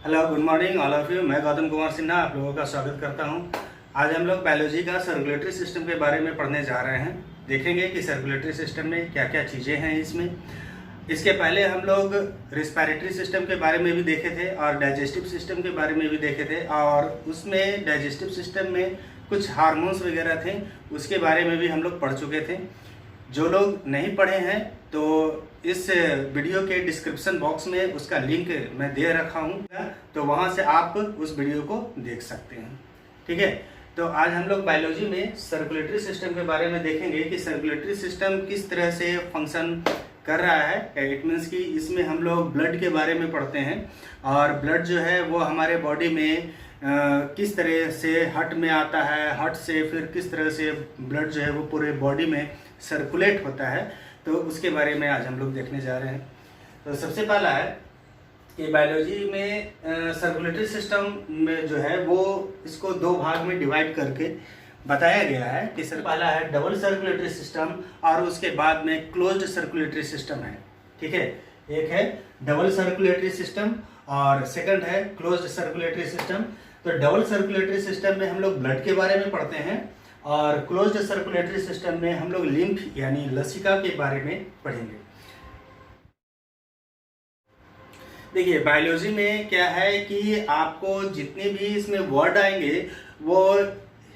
Hello, good morning all of you. मैं गौतम कुमार सिन्हा आप लोगों का स्वागत करता हूं। आज हम लोग बायोलॉजी का सर्कुलेटरी सिस्टम के बारे में पढ़ने जा रहे हैं। देखेंगे कि सर्कुलेटरी सिस्टम में क्या क्या चीज़ें हैं इसमें। इसके पहले हम लोग रिस्पायरेटरी सिस्टम के बारे में भी देखे थे और डाइजेस्टिव सिस्टम के बारे में भी देखे थे, और उसमें डाइजेस्टिव सिस्टम में कुछ हार्मोन्स वगैरह थे, उसके बारे में भी हम लोग पढ़ चुके थे। जो लोग नहीं पढ़े हैं तो इस वीडियो के डिस्क्रिप्शन बॉक्स में उसका लिंक मैं दे रखा हूँ, तो वहाँ से आप उस वीडियो को देख सकते हैं। ठीक है, तो आज हम लोग बायोलॉजी में सर्कुलेटरी सिस्टम के बारे में देखेंगे कि सर्कुलेटरी सिस्टम किस तरह से फंक्शन कर रहा है। इट मीन्स कि इसमें हम लोग ब्लड के बारे में पढ़ते हैं, और ब्लड जो है वो हमारे बॉडी में किस तरह से हार्ट में आता है, हार्ट से फिर किस तरह से ब्लड जो है वो पूरे बॉडी में सर्कुलेट होता है, तो उसके बारे में आज हम लोग देखने जा रहे हैं। तो सबसे पहला है कि बायोलॉजी में सर्कुलेटरी सिस्टम में जो है वो इसको दो भाग में डिवाइड करके बताया गया है कि सर पहला है डबल सर्कुलेटरी सिस्टम और उसके बाद में क्लोज्ड सर्कुलेटरी सिस्टम है। ठीक है, एक है डबल सर्कुलेटरी सिस्टम और सेकंड है क्लोज्ड सर्कुलेटरी सिस्टम। तो डबल सर्कुलेटरी सिस्टम में हम लोग ब्लड के बारे में पढ़ते हैं, और क्लोज्ड सर्कुलेटरी सिस्टम में हम लोग लिम्फ यानी लसिका के बारे में पढ़ेंगे। देखिए, बायोलॉजी में क्या है कि आपको जितने भी इसमें वर्ड आएंगे वो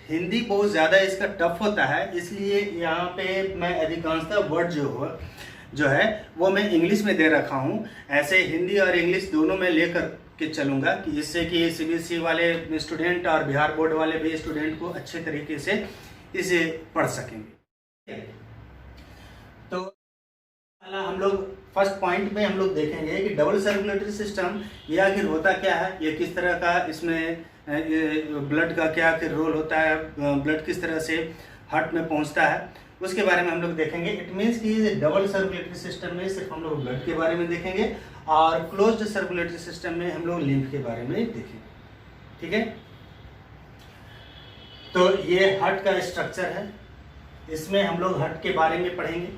हिंदी बहुत ज़्यादा इसका टफ होता है, इसलिए यहाँ पे मैं अधिकांशतः वर्ड जो है वो मैं इंग्लिश में दे रखा हूँ। ऐसे हिंदी और इंग्लिश दोनों में लेकर के चलूँगा कि जिससे कि सीबीएसई वाले स्टूडेंट और बिहार बोर्ड वाले भी स्टूडेंट को अच्छे तरीके से इसे पढ़ सकेंगे। तो हम लोग फर्स्ट पॉइंट में हम लोग देखेंगे कि डबल सर्कुलेटरी सिस्टम ये आखिर होता क्या है, ये किस तरह का इसमें ब्लड का क्या आखिर रोल होता है, ब्लड किस तरह से हार्ट में पहुंचता है, उसके बारे में हम लोग देखेंगे। इट मीन्स कि डबल सर्कुलेटरी सिस्टम में सिर्फ हम लोग ब्लड के बारे में देखेंगे, और क्लोज्ड सर्कुलेटरी सिस्टम में हम लोग लिम्फ के बारे में देखेंगे। ठीक है, तो ये हार्ट का स्ट्रक्चर है, इसमें हम लोग हार्ट के बारे में पढ़ेंगे।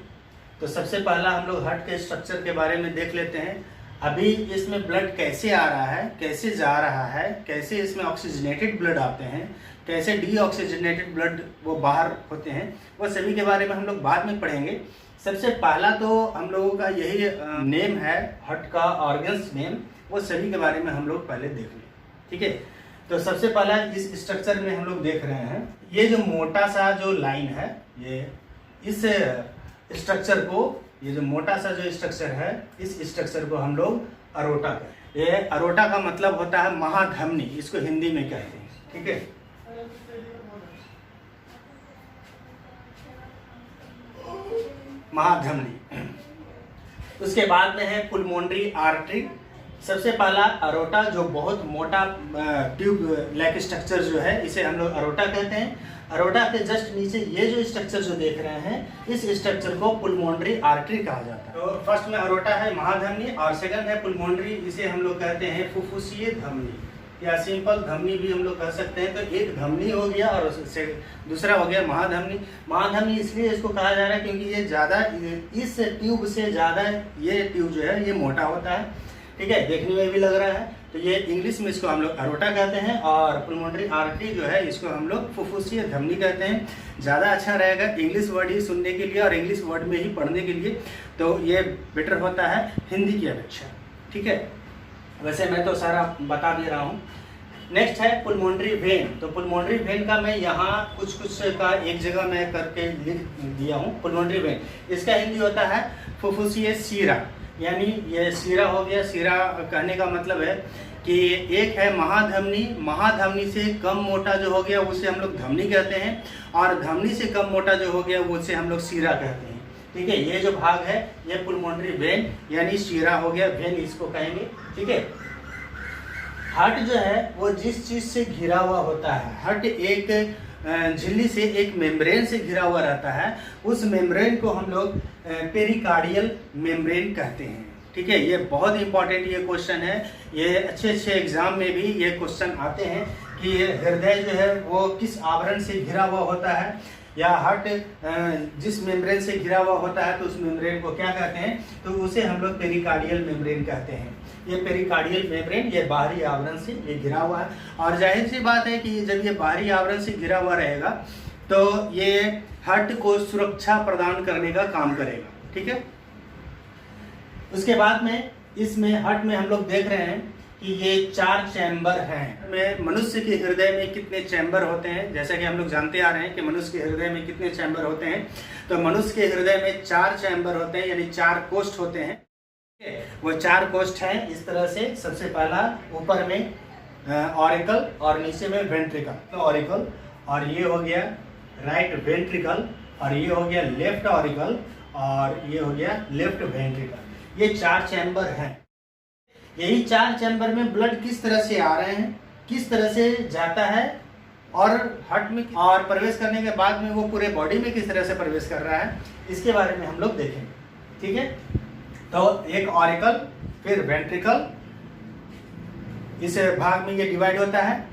तो सबसे पहला हम लोग हार्ट के स्ट्रक्चर के बारे में देख लेते हैं। अभी इसमें ब्लड कैसे आ रहा है, कैसे जा रहा है, कैसे इसमें ऑक्सीजनेटेड ब्लड आते हैं, कैसे डीऑक्सीजनेटेड ब्लड वो बाहर होते हैं, वो सभी के बारे में हम लोग बाद में पढ़ेंगे। सबसे पहला तो हम लोगों का यही नेम है हार्ट का, ऑर्गन्स नेम, वो सभी के बारे में हम लोग पहले देख लें। ठीक है, तो सबसे पहला इस स्ट्रक्चर में हम लोग देख रहे हैं, ये जो मोटा सा जो लाइन है, ये इस स्ट्रक्चर को, ये जो मोटा सा जो स्ट्रक्चर है, इस स्ट्रक्चर को हम लोग अरोटा कहते हैं। ये अरोटा का मतलब होता है महाधमनी, इसको हिंदी में कहते हैं। ठीक है, महाधमनी। उसके बाद में है पुल्मोनरी आर्टरी। सबसे पहला अरोटा, जो बहुत मोटा ट्यूब लाइक स्ट्रक्चर जो है, इसे हम लोग अरोटा कहते हैं। अरोटा के जस्ट नीचे ये जो स्ट्रक्चर जो देख रहे हैं, इस स्ट्रक्चर को पुल्मोनरी आर्टरी कहा जाता है। तो फर्स्ट में अरोटा है महाधमनी, और सेकंड है पुल्मोनरी, इसे हम लोग कहते हैं फुफ्फुसीय धमनी या सिंपल धमनी भी हम लोग कह सकते हैं। तो एक धमनी हो गया और दूसरा हो गया महाधमनी। महाधमनी इसलिए इसको कहा जा रहा है क्योंकि ये ज़्यादा, इस ट्यूब से ज़्यादा ये ट्यूब जो है ये मोटा होता है। ठीक है, देखने में भी लग रहा है। तो ये इंग्लिश में इसको हम लोग अरोटा कहते हैं, और पुल्मोनरी आर्टरी जो है इसको हम लोग फुफ्फुसीय धमनी कहते हैं। ज़्यादा अच्छा रहेगा इंग्लिश वर्ड ही सुनने के लिए और इंग्लिश वर्ड में ही पढ़ने के लिए, तो ये बेटर होता है हिंदी की अपेक्षा। ठीक है, वैसे मैं तो सारा बता दे रहा हूँ। नेक्स्ट है पुल्मोनरी वेन। तो पुल्मोनरी वेन का मैं यहाँ कुछ का एक जगह मैं करके लिख दिया हूँ। पुल्मोनरी वेन, इसका हिंदी होता है फुफ्फुसीय सीरा, यानी ये सीरा हो गया। सीरा कहने का मतलब है कि एक है महाधमनी, महाधमनी से कम मोटा जो हो गया उसे हम लोग धमनी कहते हैं, और धमनी से कम मोटा जो हो गया उसे हम लोग सीरा कहते हैं। ठीक है, ये जो भाग है ये पुल्मोनरी वेन यानी सीरा हो गया, वेन इसको कहेंगे। ठीक है, हार्ट जो है वो जिस चीज़ से घिरा हुआ होता है, हार्ट एक झिल्ली से, एक मेम्ब्रेन से घिरा हुआ रहता है, उस मेम्ब्रेन को हम लोग पेरिकार्डियल मेम्ब्रेन कहते हैं। ठीक है, ये बहुत इंपॉर्टेंट ये क्वेश्चन है, ये अच्छे एग्जाम में भी ये क्वेश्चन आते हैं कि हृदय जो है वो किस आवरण से घिरा हुआ होता है। या हार्ट जिस मेम्ब्रेन से घिरा हुआ होता है तो उस मेम्ब्रेन को क्या कहते हैं, तो उसे हम लोग पेरिकार्डियल मेम्ब्रेन कहते हैं। ये पेरिकार्डियल मेम्ब्रेन ये बाहरी आवरण से ये घिरा हुआ है, और जाहिर सी बात है कि जब ये बाहरी आवरण से घिरा हुआ रहेगा तो ये हार्ट को सुरक्षा प्रदान करने का काम करेगा, ठीक है। उसके बाद में इसमें हार्ट में हम लोग देख रहे हैं कि ये 4 चैम्बर हैं। में मनुष्य के हृदय में कितने चैम्बर होते हैं, जैसा कि हम लोग जानते आ रहे हैं कि मनुष्य के हृदय में कितने चैम्बर होते हैं, तो मनुष्य के हृदय में 4 चैम्बर होते हैं, यानी 4 कोष्ठ होते हैं। वो 4 कोष्ठ हैं इस तरह से। सबसे पहला ऊपर में ऑरिकल और नीचे में वेंट्रिकल। ऑरिकल और ये हो गया राइट वेंट्रिकल, और ये हो गया लेफ्ट ऑरिकल, और ये हो गया लेफ्ट वेंट्रिकल। ये 4 चैम्बर हैं। यही 4 चैम्बर में ब्लड किस तरह से आ रहे हैं, किस तरह से जाता है, और हार्ट में और प्रवेश करने के बाद में वो पूरे बॉडी में किस तरह से प्रवेश कर रहा है, इसके बारे में हम लोग देखेंगे, ठीक है। तो एक ऑरिकल, फिर वेंट्रिकल, इस भाग में ये डिवाइड होता है,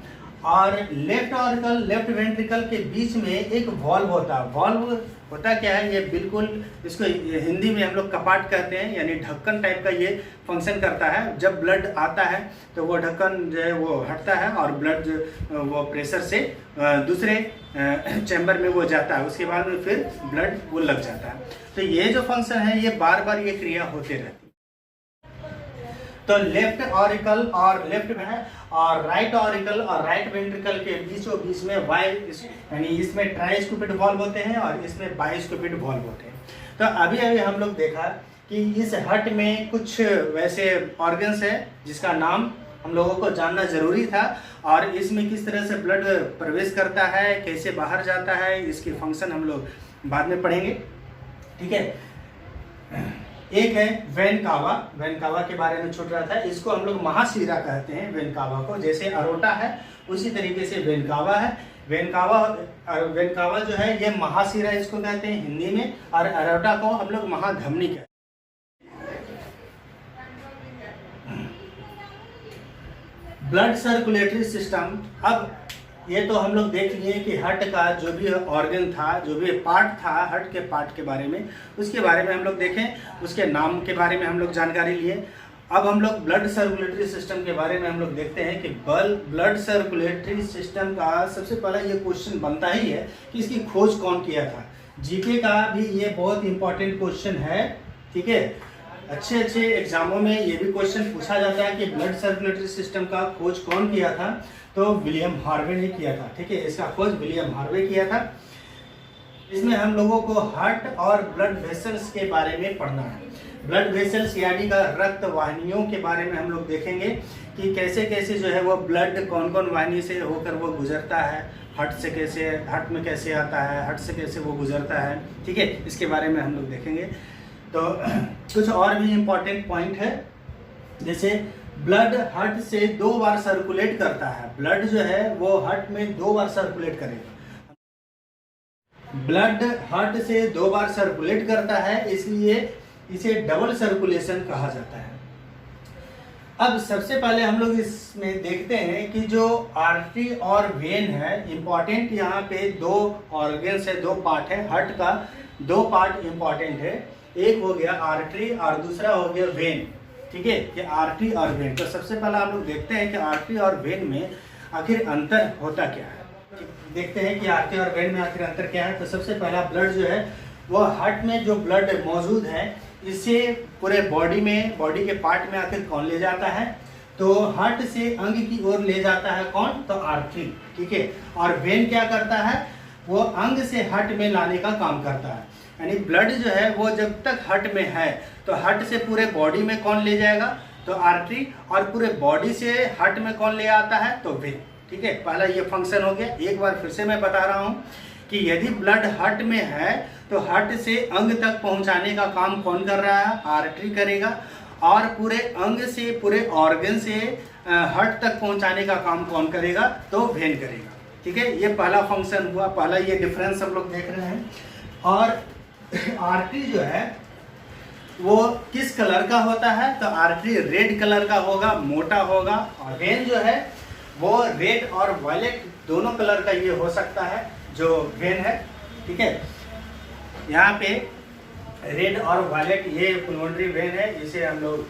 और लेफ्ट ऑरिकल लेफ्ट वेंट्रिकल के बीच में एक वॉल्व होता है। वॉल्व होता क्या है, ये बिल्कुल इसको हिंदी में हम लोग कपाट कहते हैं, यानी ढक्कन टाइप का ये फंक्शन करता है। जब ब्लड आता है तो वो ढक्कन जो है वो हटता है, और ब्लड वो प्रेशर से दूसरे चैम्बर में वो जाता है, उसके बाद में फिर ब्लड वो लग जाता है। तो ये जो फंक्शन है ये बार बार ये क्रिया होते रहती है। तो लेफ्ट ऑरिकल और लेफ्ट में और राइट ऑरिकल और राइट वेंट्रिकल के बीचों बीच में यानी इसमें ट्राइस्कुपिड वॉल्व होते हैं और इसमें बाइस्कुपिड वॉल्व होते हैं। तो अभी अभी हम लोग देखा कि इस हार्ट में कुछ वैसे ऑर्गन्स है जिसका नाम हम लोगों को जानना जरूरी था, और इसमें किस तरह से ब्लड प्रवेश करता है, कैसे बाहर जाता है, इसकी फंक्शन हम लोग बाद में पढ़ेंगे, ठीक है। एक है वेन कावा। वेन कावा के बारे में छूट रहा था, इसको हम लोग महाशिरा कहते हैं। वेन कावा को जैसे अरोटा है उसी तरीके से वेन कावा है। वेन कावा जो है ये महाशिरा इसको कहते हैं हिंदी में, और अरोटा को हम लोग महाधमनी कहते हैं। ब्लड सर्कुलेटरी सिस्टम, अब ये तो हम लोग देख लिए कि हार्ट का जो भी ऑर्गन था, जो भी पार्ट था हार्ट के पार्ट के बारे में, उसके बारे में हम लोग देखें, उसके नाम के बारे में हम लोग जानकारी लिए। अब हम लोग ब्लड सर्कुलेटरी सिस्टम के बारे में हम लोग देखते हैं कि ब्लड सर्कुलेटरी सिस्टम का सबसे पहला ये क्वेश्चन बनता ही है कि इसकी खोज कौन किया था। जीके का भी ये बहुत इंपॉर्टेंट क्वेश्चन है, ठीक है। अच्छे एग्जामों में ये भी क्वेश्चन पूछा जाता है कि ब्लड सर्कुलेटरी सिस्टम का खोज कौन किया था, तो विलियम हार्वे ने किया था, ठीक है। इसका खोज विलियम हार्वे किया था। इसमें हम लोगों को हार्ट और ब्लड वेसल्स के बारे में पढ़ना है। ब्लड वेसल्स यानी का रक्त वाहिनियों के बारे में हम लोग देखेंगे कि कैसे कैसे जो है वो ब्लड कौन कौन वाहिनी से होकर वो गुजरता है, हार्ट से कैसे, हार्ट में कैसे आता है, हार्ट से कैसे वो गुजरता है, ठीक है। इसके बारे में हम लोग देखेंगे। तो कुछ और भी इम्पोर्टेंट पॉइंट है, जैसे ब्लड हार्ट से 2 बार सर्कुलेट करता है। ब्लड जो है वो हार्ट में 2 बार सर्कुलेट करेगा। ब्लड हार्ट से 2 बार सर्कुलेट करता है, इसलिए इसे डबल सर्कुलेशन कहा जाता है। अब सबसे पहले हम लोग इसमें देखते हैं कि जो आर्टरी और वेन है, इंपॉर्टेंट यहाँ पे 2 ऑर्गन्स है, 2 पार्ट है। हार्ट का 2 पार्ट इंपॉर्टेंट है, एक हो गया आर्टरी और दूसरा हो गया वेन, ठीक है। ये आर्टरी और वेन। तो सबसे पहला हम लोग देखते हैं कि आर्टरी और वेन में आखिर अंतर होता क्या है। देखते हैं कि आर्टरी और वेन में आखिर अंतर क्या है। तो सबसे पहला ब्लड जो है वो हार्ट में जो ब्लड मौजूद है इसे पूरे बॉडी के पार्ट में आखिर कौन ले जाता है, तो हार्ट से अंग की ओर ले जाता है कौन, तो आर्टरी, ठीक है। और वेन क्या करता है, वो अंग से हार्ट में लाने का काम करता है। यानी ब्लड जो है वो जब तक हार्ट में है तो हार्ट से पूरे बॉडी में कौन ले जाएगा, तो आर्टरी, और पूरे बॉडी से हार्ट में कौन ले आता है, तो वेन, ठीक है। पहला ये फंक्शन हो गया। एक बार फिर से मैं बता रहा हूँ कि यदि ब्लड हार्ट में है तो हार्ट से अंग तक पहुँचाने का काम कौन कर रहा है, आर्टरी करेगा, और पूरे अंग से पूरे ऑर्गन से हार्ट तक पहुँचाने का काम कौन करेगा, तो वेन करेगा, ठीक है। ये पहला फंक्शन हुआ, पहला ये डिफरेंस हम लोग देख रहे हैं। और आर्टरी जो है वो किस कलर का होता है, तो आर्टरी रेड कलर का होगा, मोटा होगा। और वेन जो है वो रेड और वायलेट दोनों कलर का ये हो सकता है जो वेन है, ठीक है। यहाँ पे रेड और वायलेट ये पुलमोनरी वेन है, इसे हम लोग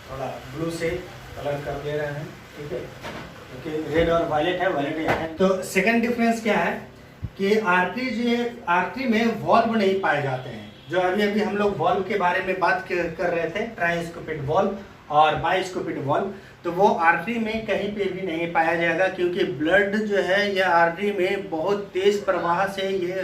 थोड़ा ब्लू से कलर कर दे रहे हैं, ठीक है, क्योंकि रेड और वायलेट है, वायलेट यहाँ है। तो सेकंड डिफरेंस क्या है कि आर्टरी जो है, आर्टरी में वॉल्व नहीं पाए जाते हैं। जो अभी अभी हम लोग वॉल्व के बारे में बात कर रहे थे, ट्राइस्कोपिड वॉल्व और बाइस्कोपिड वॉल्व, तो वो आर्टरी में कहीं पे भी नहीं पाया जाएगा, क्योंकि ब्लड जो है ये आर्टरी में बहुत तेज प्रवाह से ये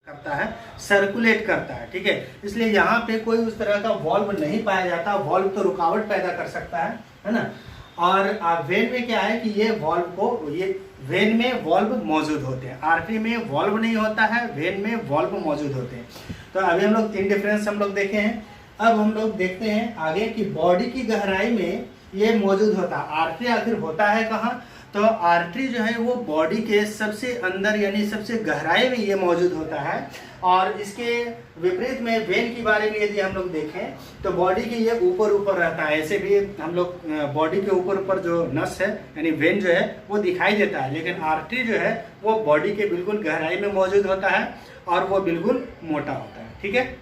करता है, सर्कुलेट करता है, ठीक है। इसलिए यहाँ पे कोई उस तरह का वॉल्व नहीं पाया जाता। वॉल्व तो रुकावट पैदा कर सकता है ना। और वेन में क्या है कि ये वॉल्व को, ये वेन में वॉल्व मौजूद होते हैं, आर्टरी में वॉल्व नहीं होता है, वेन में वॉल्व मौजूद होते हैं। तो अभी हम लोग 3 डिफरेंस हम लोग देखे हैं। अब हम लोग देखते हैं आगे कि बॉडी की गहराई में ये मौजूद होता है। आर्टरी आखिर होता है कहाँ? तो आर्टरी जो है वो बॉडी के सबसे अंदर यानी सबसे गहराई में ये मौजूद होता है। और इसके विपरीत में वेन के बारे में यदि हम लोग देखें तो बॉडी के ये ऊपर ऊपर रहता है। ऐसे भी हम लोग बॉडी के ऊपर ऊपर जो नस है यानी वेन जो है वो दिखाई देता है, लेकिन आर्टरी जो है वो बॉडी के बिल्कुल गहराई में मौजूद होता है और वो बिल्कुल मोटा होता है, ठीक है।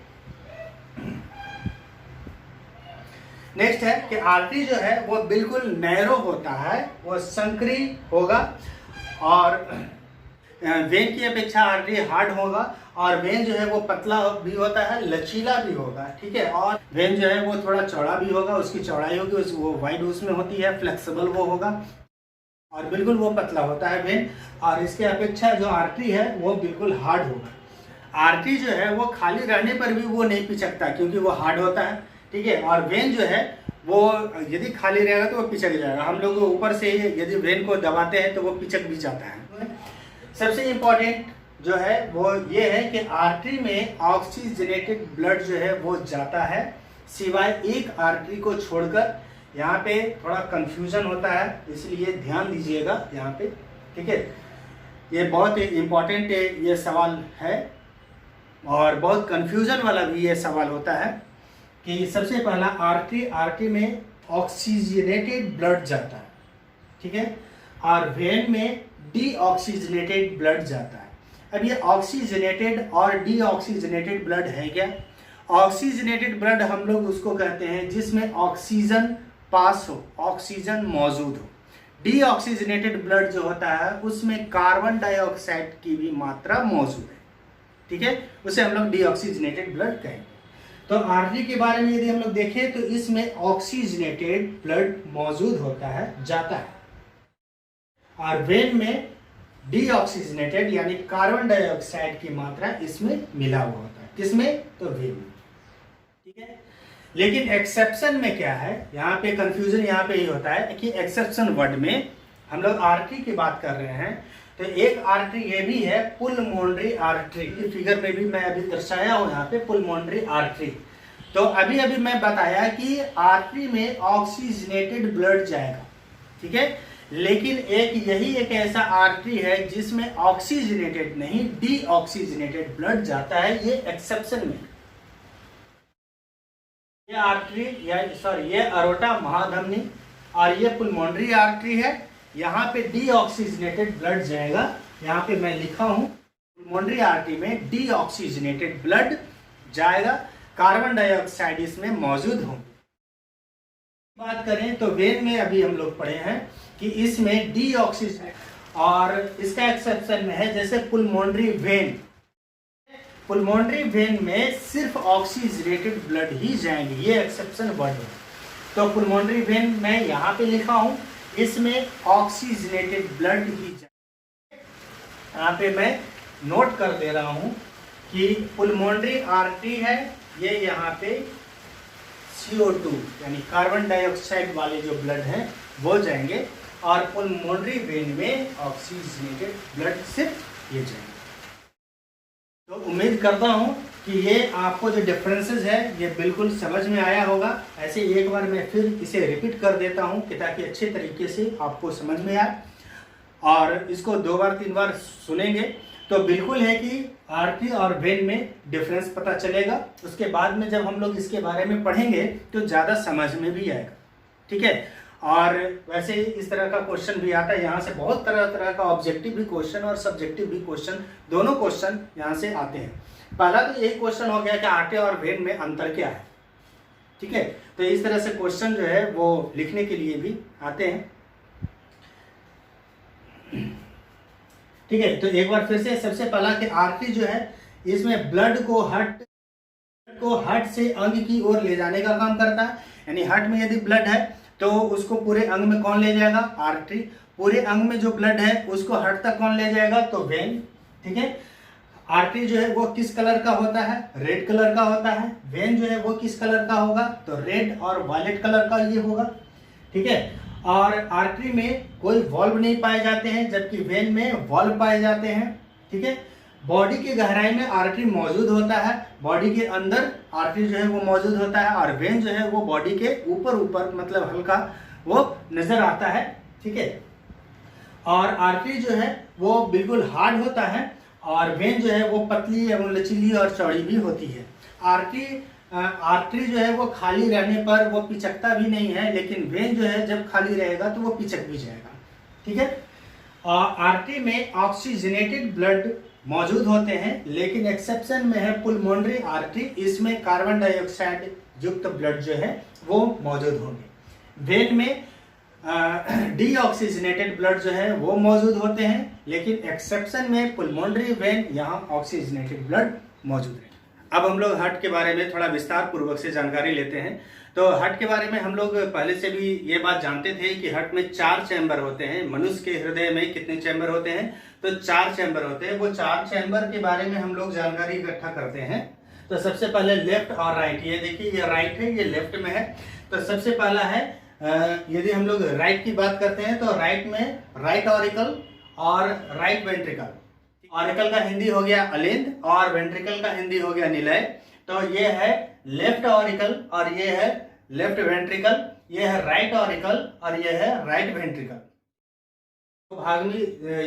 नेक्स्ट है कि आर्टरी जो है वो बिल्कुल नैरो होता है, वो संकरी होगा, और वेन की अपेक्षा आर्टरी हार्ड होगा, और वेन जो है वो पतला भी होता है, लचीला भी होगा, ठीक है। और वेन जो है वो थोड़ा चौड़ा भी होगा, उसकी चौड़ाई होगी, वो वाइड उसमें होती है, फ्लेक्सिबल वो होगा, और बिल्कुल वो पतला होता है वेन। और इसके अपेक्षा जो आर्टरी है वो बिल्कुल हार्ड होगा। आर्टरी जो है वो खाली रहने पर भी वो नहीं पिचकता, क्योंकि वो हार्ड होता है, ठीक है। और वेन जो है वो यदि खाली रहेगा तो वो पिचक जाएगा। हम लोग ऊपर से यदि वेन को दबाते हैं तो वो पिचक भी जाता है। सबसे इम्पोर्टेंट जो है वो ये है कि आर्टरी में ऑक्सीजनेटेड ब्लड जो है वो जाता है, सिवाय एक आर्टरी को छोड़कर। यहाँ पे थोड़ा कंफ्यूजन होता है, इसलिए ध्यान दीजिएगा यहाँ पे, ठीक है। ये बहुत इम्पोर्टेंट ये सवाल है और बहुत कंफ्यूजन वाला भी ये सवाल होता है कि सबसे पहला आर्टरी में ऑक्सीजनेटेड ब्लड जाता है, ठीक है, और वेन में डीऑक्सीजनेटेड ब्लड जाता है। अब ये ऑक्सीजनेटेड और डीऑक्सीजनेटेड ब्लड है क्या? ऑक्सीजनेटेड ब्लड हम लोग उसको कहते हैं जिसमें ऑक्सीजन पास हो, ऑक्सीजन मौजूद हो। डीऑक्सीजनेटेड ब्लड जो होता है उसमें कार्बन डाइऑक्साइड की भी मात्रा मौजूद है, ठीक है, उसे हम लोग डीऑक्सीजनेटेड ब्लड कहेंगे। तो आर्टरी के बारे में यदि हम लोग देखें तो इसमें ऑक्सीजनेटेड ब्लड मौजूद होता है, जाता है, और वेन में डीऑक्सीजनेटेड यानी कार्बन डाइऑक्साइड की मात्रा इसमें मिला हुआ होता है। किसमें? तो वेन में, ठीक है। लेकिन एक्सेप्शन में क्या है, यहाँ पे कंफ्यूजन यहाँ पे ही होता है कि एक्सेप्शन वर्ड में हम लोग आर्टरी की बात कर रहे हैं, तो एक आर्टरी ये भी है पुलमोनरी आर्टरी। फिगर में भी मैं अभी दर्शाया हूँ यहाँ पे पुलमोनरी आर्टरी। तो अभी अभी मैं बताया कि आर्टरी में ऑक्सीजनेटेड ब्लड जाएगा, ठीक है, लेकिन यही एक ऐसा आर्टरी है जिसमें ऑक्सीजनेटेड नहीं डीऑक्सीजनेटेड ब्लड जाता है, ये एक्सेप्शन में। ये आर्टरी ये अरोटा महाधमनी और ये पुलमोनरी आर्टरी है। यहाँ पे डीऑक्सीजनेटेड ब्लड जाएगा, यहाँ पे मैं लिखा हूँ पुलमोनरी आर्टरी में डीऑक्सीजनेटेड ब्लड जाएगा, कार्बन डाइऑक्साइड इसमें मौजूद होंगे। बात करें तो वेन में अभी हम लोग पढ़े हैं कि इसमें डीऑक्सीजनेट, और इसका एक्सेप्शन में है जैसे पुलमोनरी वेन। पुलमोनरी वेन में सिर्फ ऑक्सीजनेटेड ब्लड ही जाएंगे, ये एक्सेप्शन वर्ड है। तो पुलमोनरी वेन मैं यहाँ पे लिखा हूँ, इसमें ऑक्सीजनेटेड ब्लड ही जाएंगे। यहाँ पे मैं नोट कर दे रहा हूँ कि पुलमोनरी आर्टरी है, ये यहाँ पे CO2 यानी कार्बन डाइऑक्साइड वाले जो ब्लड हैं वो जाएंगे, और पुलमोनरी वेन में ऑक्सीजनेटेड ब्लड सिर्फ ये जाएंगे। तो उम्मीद करता हूँ कि ये आपको जो डिफरेंसेस है ये बिल्कुल समझ में आया होगा। ऐसे एक बार मैं फिर इसे रिपीट कर देता हूँ कि ताकि अच्छे तरीके से आपको समझ में आए, और इसको 2 बार 3 बार सुनेंगे तो बिल्कुल है कि आर्टरी और वेन में डिफरेंस पता चलेगा। उसके बाद में जब हम लोग इसके बारे में पढ़ेंगे तो ज़्यादा समझ में भी आएगा, ठीक है। और वैसे ही इस तरह का क्वेश्चन भी आता है, यहाँ से बहुत तरह तरह का ऑब्जेक्टिव भी क्वेश्चन और सब्जेक्टिव भी क्वेश्चन, दोनों क्वेश्चन यहाँ से आते हैं। पहला तो यही क्वेश्चन हो गया कि आर्टरी और वेन में अंतर क्या है, ठीक है। तो इस तरह से क्वेश्चन जो है वो लिखने के लिए भी आते हैं, ठीक है। तो एक बार फिर से सबसे पहला कि आर्टरी जो है इसमें ब्लड को हार्ट से अंग की ओर ले जाने का काम करता है। यानी हार्ट में यदि ब्लड है तो उसको पूरे अंग में कौन ले जाएगा, आर्टरी। पूरे अंग में जो ब्लड है उसको हार्ट तक कौन ले जाएगा, तो वेन, ठीक है। आर्टरी जो है वो किस कलर का होता है, रेड कलर का होता है। वेन जो है वो किस कलर का होगा, तो रेड और वायलेट कलर का ये होगा, ठीक है। और आर्टरी में कोई वॉल्व नहीं पाए जाते हैं, जबकि वेन में वॉल्व पाए जाते हैं, ठीक है। बॉडी की गहराई में आर्टरी मौजूद होता है, बॉडी के अंदर आर्टरी जो है वो मौजूद होता है, और वेन जो है वो बॉडी के ऊपर मतलब हल्का वो नजर आता है, ठीक है। और आर्टरी जो है वो बिल्कुल हार्ड होता है, और वेन जो है वो पतली एवं लचीली और चौड़ी भी होती है। आर्टरी जो है वो खाली रहने पर वो पिचकता भी नहीं है, लेकिन वेन जो है जब खाली रहेगा तो वो पिचक भी जाएगा, ठीक है। आर्टरी में ऑक्सीजनेटेड ब्लड मौजूद होते हैं, लेकिन एक्सेप्शन में है पुलमोनरी आर्टरी, इसमें कार्बन डाइऑक्साइड युक्त ब्लड जो है वो मौजूद होंगे। वेन में डीऑक्सीजनेटेड ब्लड जो है वो मौजूद होते हैं, लेकिन एक्सेप्शन में पुलमोनरी वेन, यहाँ ऑक्सीजनेटेड ब्लड मौजूद है। अब हम लोग हार्ट के बारे में थोड़ा विस्तार पूर्वक से जानकारी लेते हैं। तो हार्ट के बारे में हम लोग पहले से भी ये बात जानते थे कि हार्ट में 4 चैम्बर होते हैं। मनुष्य के हृदय में कितने चैम्बर होते हैं, तो 4 चैम्बर होते हैं। वो 4 चैम्बर के बारे में हम लोग जानकारी इकट्ठा करते हैं। तो सबसे पहले लेफ्ट और राइट, ये देखिए ये राइट है, ये लेफ्ट में है। तो सबसे पहला है यदि हम लोग राइट की बात करते हैं तो राइट में राइट ऑरिकल और राइट वेंट्रिकल। ऑरिकल का हिंदी हो गया अलिंद और वेंट्रिकल का हिंदी हो गया निलय। तो ये है लेफ्ट ऑरिकल और ये है लेफ्ट वेंट्रिकल, ये है राइट ऑरिकल और ये है राइट वेंट्रिकल। भाग में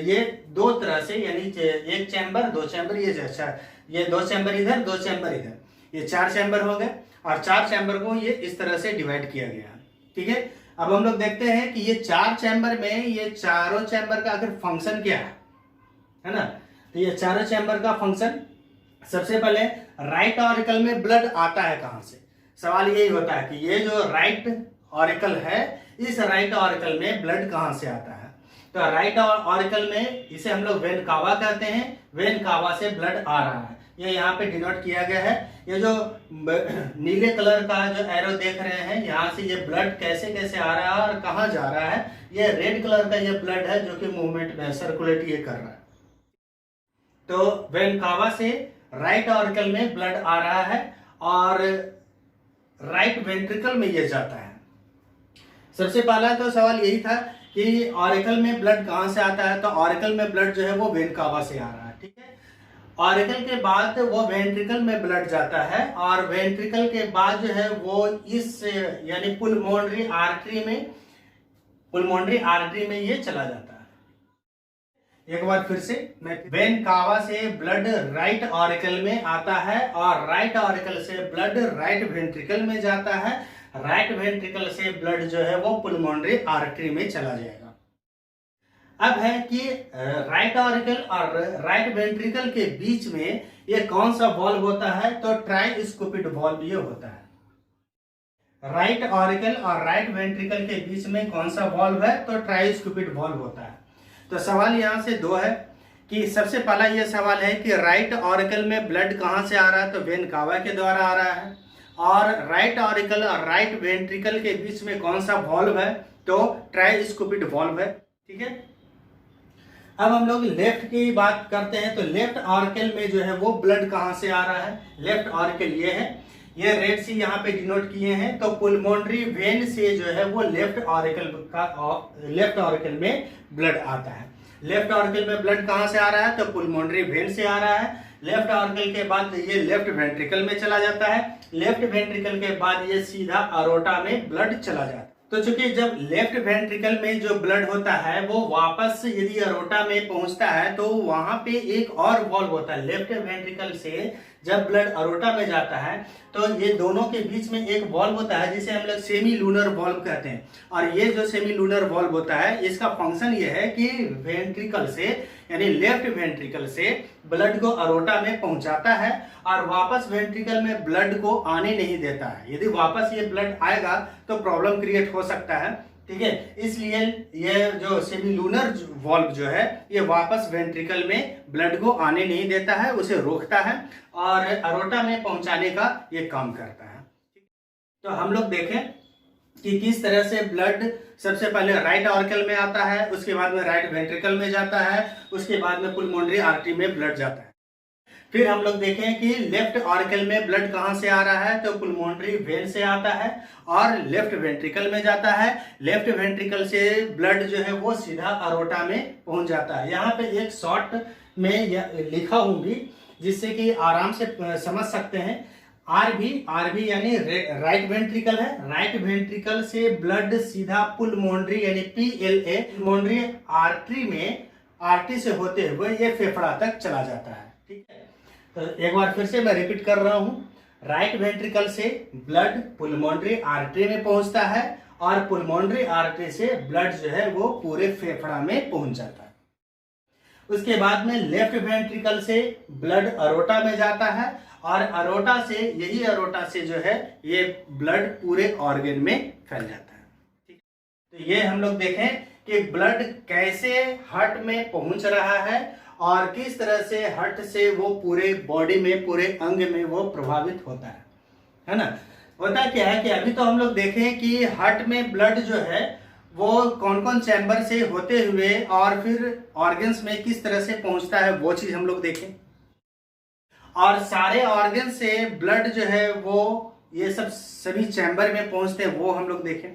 ये 2 तरह से, यानी एक चैम्बर 2 चैम्बर, ये 2 चैम्बर इधर 2 चैम्बर इधर, ये 4 चैम्बर हो गए। और 4 चैम्बर को ये इस तरह से डिवाइड किया गया, ठीक है। अब हम लोग देखते हैं कि ये 4 चैम्बर में ये चारों चैम्बर का आखिर फंक्शन क्या है ना। तो ये चारों चैम्बर का फंक्शन, सबसे पहले राइट ऑरिकल में ब्लड आता है कहां से, सवाल यही होता है कि ये जो राइट ऑरिकल है, इस राइट ऑरिकल में ब्लड कहां से आता है। तो राइट ऑरिकल में इसे हम लोग वेन कावा कहते हैं, वेन कावा से ब्लड आ रहा है, ये यहाँ पे डिनोट किया गया है। ये जो नीले कलर का जो एरो देख रहे हैं, यहाँ से ये ब्लड कैसे कैसे आ रहा है और कहाँ जा रहा है, ये रेड कलर का ये ब्लड है जो कि मूवमेंट में सर्कुलेट ये कर रहा है। तो वेन कावा से राइट ऑरिकल में ब्लड आ रहा है और राइट वेंट्रिकल में ये जाता है। सबसे पहला तो सवाल यही था कि ऑरिकल में ब्लड कहां से आता है, तो ऑरिकल में ब्लड जो है वो वेन कावा से आ रहा है, ठीक है। ऑरिकल के बाद वो वेंट्रिकल में ब्लड जाता है और वेंट्रिकल के बाद जो है वो इस यानी पुलमोनरी आर्टरी में ये चला जाता है। एक बार फिर से वेन कावा से ब्लड राइट ऑरिकल में आता है और राइट ऑरिकल से ब्लड राइट वेंट्रिकल में जाता है। राइट वेंट्रिकल से ब्लड जो है वो पुलमोनरी आर्टरी में चला जाएगा। अब है कि राइट ऑरिकल और राइट वेंट्रिकल के बीच में ये कौन सा वॉल्व होता है, तो ट्राइस्कुपिड वॉल्व ये होता है। राइट ऑरिकल और राइट वेंट्रिकल के बीच में कौन सा वॉल्व है, तो ट्राइस्कुपिड वॉल्व होता है। तो सवाल यहाँ से 2 है कि सबसे पहला ये सवाल है कि राइट ऑरिकल में ब्लड कहाँ से आ रहा है, तो वेन कावा के द्वारा आ रहा है। और राइट ऑरिकल और राइट वेंट्रिकल के बीच में कौन सा वॉल्व है, तो ट्राइस्कुपिड वॉल्व है, ठीक है। अब हम लोग लेफ्ट की बात करते हैं। तो लेफ्ट ऑरिकल में जो है वो ब्लड कहाँ से आ रहा है, लेफ्ट ऑरिकल ये है, ये रेड सी यहाँ पे डिनोट किए हैं। तो पुलमोनरी वेन से जो है वो लेफ्ट ऑरिकल में ब्लड आता है। लेफ्ट ऑरिकल में ब्लड कहाँ से आ रहा है, तो पुलमोनरी वेन से आ रहा है। लेफ्ट ऑरिकल के बाद ये लेफ्ट वेंट्रिकल में चला जाता है। लेफ्ट वेंट्रिकल के बाद ये सीधा अरोटा में ब्लड चला जाता है। तो चूंकि जब लेफ्ट वेंट्रिकल में जो ब्लड होता है वो वापस यदि अरोटा में पहुंचता है, तो वहां पे एक और वॉल्व होता है। लेफ्ट वेंट्रिकल से जब ब्लड अरोटा में जाता है तो ये दोनों के बीच में एक वॉल्व होता है जिसे हम लोग सेमी लूनर वॉल्व कहते हैं। और ये जो सेमी लूनर वॉल्व होता है इसका फंक्शन ये है कि वेंट्रिकल से यानी लेफ्ट वेंट्रिकल से ब्लड को अरोटा में पहुंचाता है और वापस वेंट्रिकल में ब्लड को आने नहीं देता है। यदि वापस ये ब्लड आएगा तो प्रॉब्लम क्रिएट हो सकता है, ठीक है। इसलिए ये जो सेमी लूनर वॉल्व जो है ये वापस वेंट्रिकल में ब्लड को आने नहीं देता है, उसे रोकता है और अरोटा में पहुंचाने का ये काम करता है। तो हम लोग देखें कि किस तरह से ब्लड सबसे पहले राइट ऑर्कल में आता है, उसके बाद में राइट वेंट्रिकल में जाता है, उसके बाद में पुलमोनरी आर्टरी में ब्लड जाता है। फिर हम लोग देखें कि लेफ्ट ऑर्कल में ब्लड कहां से आ रहा है, तो पुलमोनरी वेन से आता है और लेफ्ट वेंट्रिकल में जाता है। लेफ्ट वेंट्रिकल से ब्लड जो है वो सीधा अरोटा में पहुंच जाता है। यहाँ पे एक शॉर्ट में लिखा हूं भी जिससे कि आराम से समझ सकते हैं। आरबी यानी राइट वेंट्रिकल है, राइट वेंट्रिकल से ब्लड सीधा पुलमोनरी यानी PLA पुलमोनरी आर्टरी में आर्टरी से होते हुए ये फेफड़ा तक चला जाता है, ठीक है। तो एक बार फिर से मैं रिपीट कर रहा हूं, राइट वेंट्रिकल से ब्लड पुलमोनरी आर्टरी में पहुंचता है और पुलमोनरी आर्टरी से ब्लड जो है वो पूरे फेफड़ा में पहुंच जाता है। उसके बाद में लेफ्ट वेंट्रिकल से ब्लड अरोटा में जाता है और अरोटा से जो है ये ब्लड पूरे ऑर्गन में फैल जाता है, ठीक है। तो ये हम लोग देखें कि ब्लड कैसे हार्ट में पहुंच रहा है और किस तरह से हार्ट से वो पूरे बॉडी में पूरे अंग में वो प्रभावित होता है ना। होता क्या है कि अभी तो हम लोग देखें कि हार्ट में ब्लड जो है वो कौन कौन चैम्बर से होते हुए और फिर ऑर्गन्स में किस तरह से पहुंचता है वो चीज हम लोग देखें। और सारे ऑर्गन से ब्लड जो है वो ये सब सभी चैम्बर में पहुंचते हैं वो हम लोग देखें।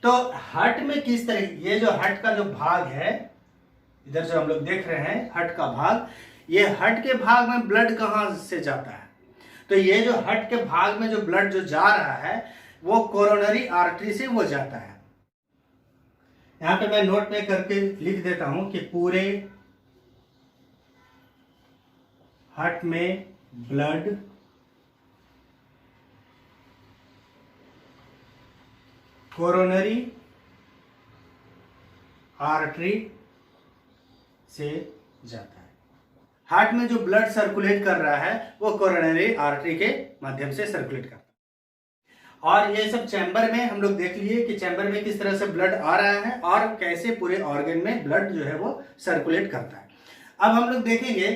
तो हार्ट में किस तरह, ये जो हार्ट का जो भाग है इधर जो हम लोग देख रहे हैं हार्ट का भाग, ये हार्ट के भाग में ब्लड कहां से जाता है, तो ये जो हार्ट के भाग में जो ब्लड जो जा रहा है वो कोरोनरी आर्टरी से वो जाता है। यहां पे मैं नोट में करके लिख देता हूं कि पूरे हार्ट में ब्लड कोरोनरी आर्टरी से जाता है। हार्ट में जो ब्लड सर्कुलेट कर रहा है वो कोरोनरी आर्टरी के माध्यम से सर्कुलेट करता है। और ये सब चैम्बर में हम लोग देख लिए कि चैम्बर में किस तरह से ब्लड आ रहा है और कैसे पूरे ऑर्गन में ब्लड जो है वो सर्कुलेट करता है। अब हम लोग देखेंगे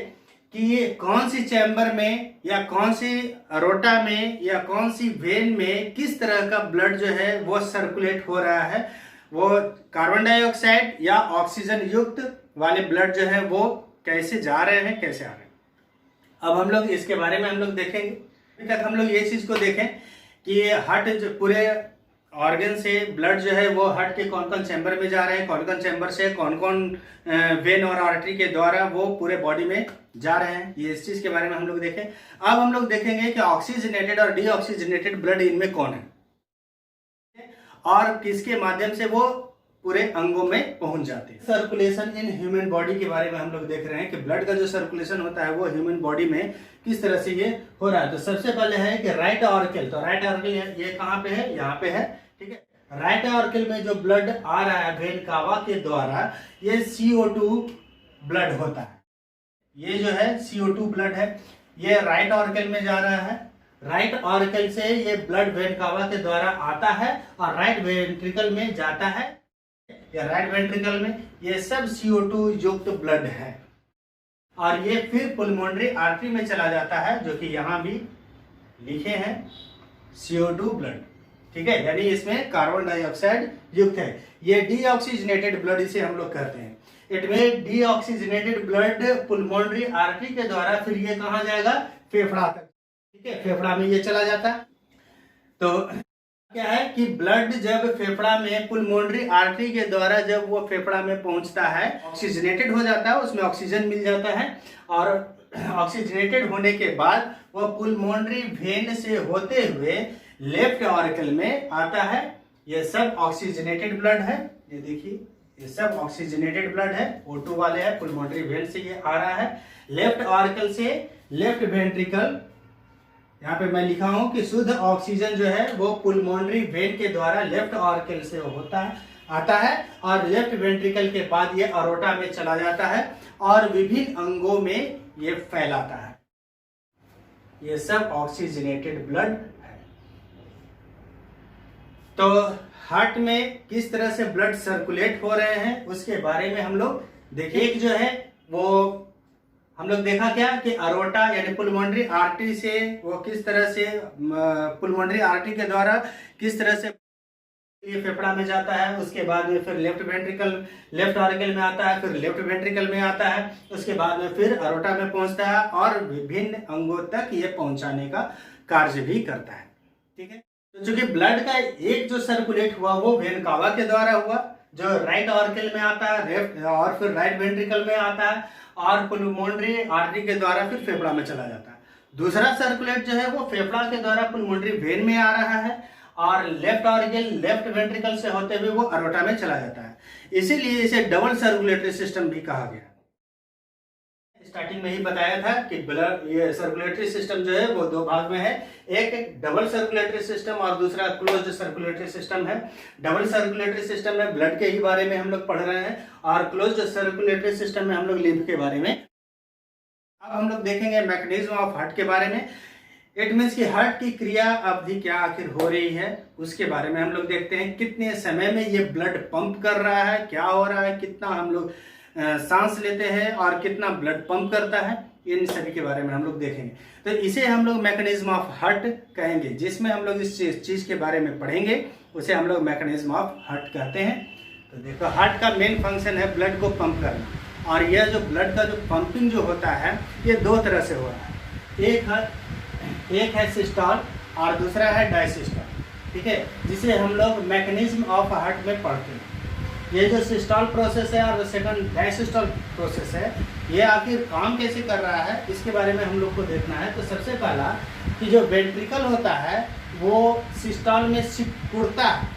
कि ये कौन सी चैम्बर में या कौन सी अरोटा में या कौन सी वेन में किस तरह का ब्लड जो है वो सर्कुलेट हो रहा है, वो कार्बन डाइऑक्साइड या ऑक्सीजन युक्त वाले ब्लड जो है वो कैसे जा रहे हैं, कैसे आ रहे हैं। अब हम लोग इसके बारे में हम लोग देखेंगे। अभी तक हम लोग ये चीज को देखें कि हार्ट जो पूरे ऑर्गन से ब्लड जो है वो हार्ट के कौन कौन चैम्बर में जा रहे हैं, कौन कौन चैम्बर से कौन कौन वेन और आर्टरी के द्वारा वो पूरे बॉडी में जा रहे हैं, ये इस चीज के बारे में हम लोग देखें। अब हम लोग देखेंगे कि ऑक्सीजनेटेड और डीऑक्सीजनेटेड ब्लड इनमें कौन है और किसके माध्यम से वो पूरे अंगों में पहुंच जाते हैं। सर्कुलेशन इन ह्यूमन बॉडी के बारे में हम लोग देख रहे हैं कि ब्लड का जो सर्कुलेशन होता है वो ह्यूमन बॉडी में किस तरह से ये हो रहा है। तो सबसे पहले है कि राइट ऑर्कल, तो राइट ऑर्कल ये कहाँ पे है, यहाँ पे है, ठीक है। राइट ऑर्कल में जो ब्लड आ रहा है वेन कावा के द्वारा ये CO2 ब्लड होता है। ये जो है CO2 ब्लड है, ये राइट ऑर्कल में जा रहा है। राइट ऑर्कल से ये ब्लड वेन कावा के द्वारा आता है और राइट वेंट्रिकल में जाता है या राइट वेंट्रिकल में, ये सब CO2 युक्त ब्लड है और ये फिर पुलमोनरी आर्टरी में चला जाता है जो कि यहां भी लिखे हैं CO2 ब्लड, ठीक है। यानी इसमें कार्बन डाइऑक्साइड युक्त है। ये डीऑक्सीजनेटेड ब्लड इसे हम लोग कहते हैं। इनमें डीऑक्सीजनेटेड ब्लड पुलमोनरी आर्टरी के द्वारा फिर ये कहां जाएगा, फेफड़ा तक, ठीक है। फेफड़ा में ये चला जाता है। तो क्या है कि ब्लड जब फेफड़ा में पुलमोनरी आर्टरी के द्वारा जब वो फेफड़ा में पहुंचता है ऑक्सीजनेटेड हो जाता है, उसमें ऑक्सीजन मिल जाता है और ऑक्सीजनेटेड होने के बाद वो पुलमोनरी वेन से होते हुए लेफ्ट ऑर्कल में आता है। ये सब ऑक्सीजनेटेड ब्लड है, ये देखिए ये सब ऑक्सीजनेटेड ब्लड है, O2 वाले है, पुलमोनरी वेन से ये आ रहा है। लेफ्ट ऑर्कल से लेफ्ट वेंट्रिकल यहाँ पे मैं लिखा हूँ कि शुद्ध ऑक्सीजन जो है वो पुलमोनरी वेन के द्वारा लेफ्ट ऑर्गन से आता है और लेफ्ट वेंट्रिकल के बाद ये अरोटा में चला जाता है और विभिन्न अंगों में ये फैलाता है। ये सब ऑक्सीजनेटेड ब्लड है। तो हार्ट में किस तरह से ब्लड सर्कुलेट हो रहे हैं उसके बारे में हम लोग देखिए। एक जो है वो हम लोग देखा क्या कि अरोटा यानी पुलमोनरी आर्टरी से वो किस तरह से पुलमोनरी आर्टरी के द्वारा किस तरह से ये फेफड़ा में जाता है, उसके बाद में फिर लेफ्ट ऑरिकल में आता है, फिर लेफ्ट वेंट्रिकल में आता है, उसके बाद में फिर अरोटा में पहुंचता है और विभिन्न अंगों तक ये पहुंचाने का कार्य भी करता है। ठीक है, तो चूंकि ब्लड का एक जो सर्कुलेट हुआ वो वेन कावा के द्वारा हुआ, जो राइट ऑरिकल में आता है, लेफ्ट और फिर राइट वेंट्रिकल में आता है और पुलमोनरी आर्टरी के द्वारा फिर फेफड़ा में चला जाता है। दूसरा सर्कुलेट जो है वो फेफड़ा के द्वारा पुलमोनरी वेन में आ रहा है और लेफ्ट ऑरिकल लेफ्ट वेंट्रिकल से होते हुए वो अरोटा में चला जाता है। इसीलिए इसे डबल सर्कुलेटरी सिस्टम भी कहा गया। स्टार्टिंग में ही बताया था कि ब्लड ये सर्कुलेटरी सिस्टम जो है वो दो भाग में है, एक डबल सर्कुलेटरी सिस्टम और दूसरा क्लोज्ड सर्कुलेटरी सिस्टम है। डबल सर्कुलेटरी सिस्टम में ब्लड के ही बारे में हम लोग पढ़ रहे हैं और क्लोज्ड सर्कुलेटरी सिस्टम में हम लोग लिम्फ के बारे में। अब हम लोग देखेंगे मैकेनिज्म ऑफ हार्ट के बारे में। इट मीन्स कि हार्ट की क्रिया अवधि क्या आखिर हो रही है उसके बारे में हम लोग देखते हैं। कितने समय में ये ब्लड पंप कर रहा है, क्या हो रहा है, कितना हम लोग सांस लेते हैं और कितना ब्लड पंप करता है, इन सभी के बारे में हम लोग देखेंगे। तो इसे हम लोग मैकेनिज्म ऑफ हार्ट कहेंगे। जिसमें हम लोग इस चीज के बारे में पढ़ेंगे उसे हम लोग मैकेनिज्म ऑफ हार्ट कहते हैं। तो देखो, हार्ट का मेन फंक्शन है ब्लड को पंप करना और यह जो ब्लड का जो पंपिंग जो होता है ये दो तरह से हो रहा है। एक है सिस्टोल और दूसरा है डायसिस्टोल। ठीक है, जिसे हम लोग मैकेनिज्म ऑफ हार्ट में पढ़ते हैं। ये जो सिस्टोल प्रोसेस है और सेकंड डायसिस्टोल प्रोसेस है, ये आखिर काम कैसे कर रहा है इसके बारे में हम लोग को देखना है। तो सबसे पहला कि जो वेंट्रिकल होता है वो सिस्टोल में सिकुड़ता है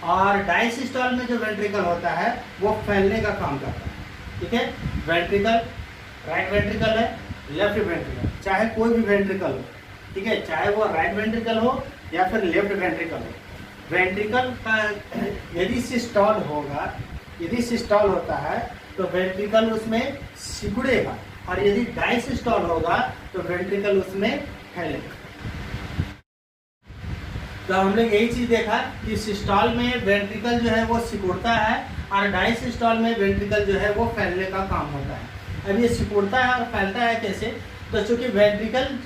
और डायसिस्टोल में जो वेंट्रिकल होता है वो फैलने का काम करता है। ठीक है, वेंट्रिकल राइट वेंट्रिकल है, लेफ्ट वेंट्रिकल, चाहे कोई भी वेंट्रिकल हो, ठीक है, चाहे वो राइट वेंट्रिकल हो या फिर लेफ्ट वेंट्रिकल हो। वेंट्रिकल का यदि सिस्टोल होता है तो वेंट्रिकल उसमें सिकुड़ेगा और यदि डायसिस्टोल होगा तो वेंट्रिकल उसमें फैलेगा। तो हम लोग यही चीज देखा कि सिस्टोल में वेंट्रिकल जो है वो सिकुड़ता है और डायसिस्टोल में वेंट्रिकल जो है वो फैलने का काम होता है। अब ये सिकुड़ता है और फैलता है कैसे? तो चूंकि वेंट्रिकल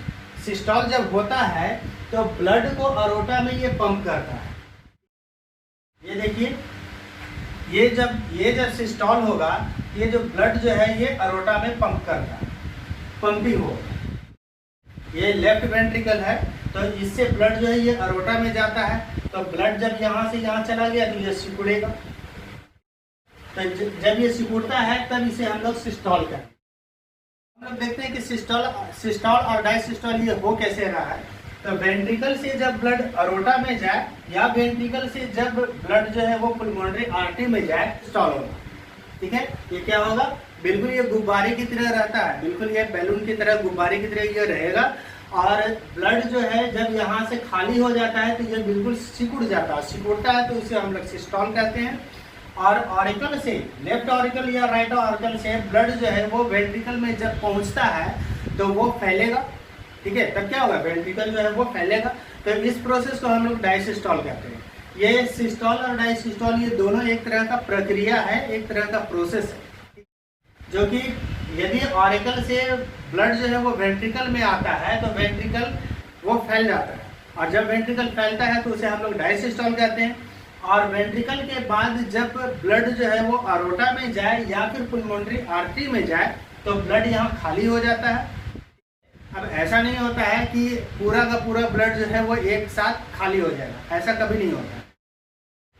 सिस्टोल जब होता है तो ब्लड को अरोटा में ये पंप करता है। ये देखिए, ये जब सिस्टोल होगा ये जो ब्लड जो है ये अरोटा में पंप करता है, पंपिंग होगा। ये लेफ्ट वेंट्रिकल है तो इससे ब्लड जो है ये अरोटा में जाता है। तो ब्लड जब यहाँ से यहाँ चला गया तो ये सिकुड़ेगा। तो जब ये सिकुड़ता है तब इसे हम लोग सिस्टोल कहते हैं। हम लोग देखते हैं कि सिस्टोल और डायसिस्टोल ये हो कैसे रहा है। तो वेंट्रिकल से जब ब्लड अरोटा में जाए या वेंट्रिकल से जब ब्लड जो है वो पुलमोनरी आर्टरी में जाए सिस्टोल होगा। ठीक है, ये क्या होगा? बिल्कुल ये गुब्बारे की तरह रहता है, बिल्कुल ये बैलून की तरह गुब्बारे की तरह ये रहेगा और ब्लड जो है जब यहाँ से खाली हो जाता है तो ये बिल्कुल सिकुड़ जाता है। सिकुड़ता है तो इसे हम लोग सिस्टोल कहते हैं। और ऑरिकल से लेफ्ट ऑरिकल या राइट ऑरिकल से ब्लड जो है वो वेंट्रिकल में जब पहुंचता है तो वो फैलेगा। ठीक है, तब क्या होगा? वेंट्रिकल जो है वो फैलेगा। तो इस प्रोसेस को हम लोग डायसिस्टोल कहते हैं। ये सिस्टोल और डायसिस्टोल ये दोनों एक तरह का प्रक्रिया है, एक तरह का प्रोसेस है, जो कि यदि ऑरिकल से ब्लड जो है वो वेंट्रिकल में आता है तो वेंट्रिकल वो फैल जाता है और जब वेंट्रिकल फैलता है तो उसे हम लोग डायसिस्टोल कहते हैं। और वेंट्रिकल के बाद जब ब्लड जो है वो अरोटा में जाए या फिर पुलमोनरी आर्टरी में जाए तो ब्लड यहाँ खाली हो जाता है। अब ऐसा नहीं होता है कि पूरा का पूरा ब्लड जो है वो एक साथ खाली हो जाएगा, ऐसा कभी नहीं होता।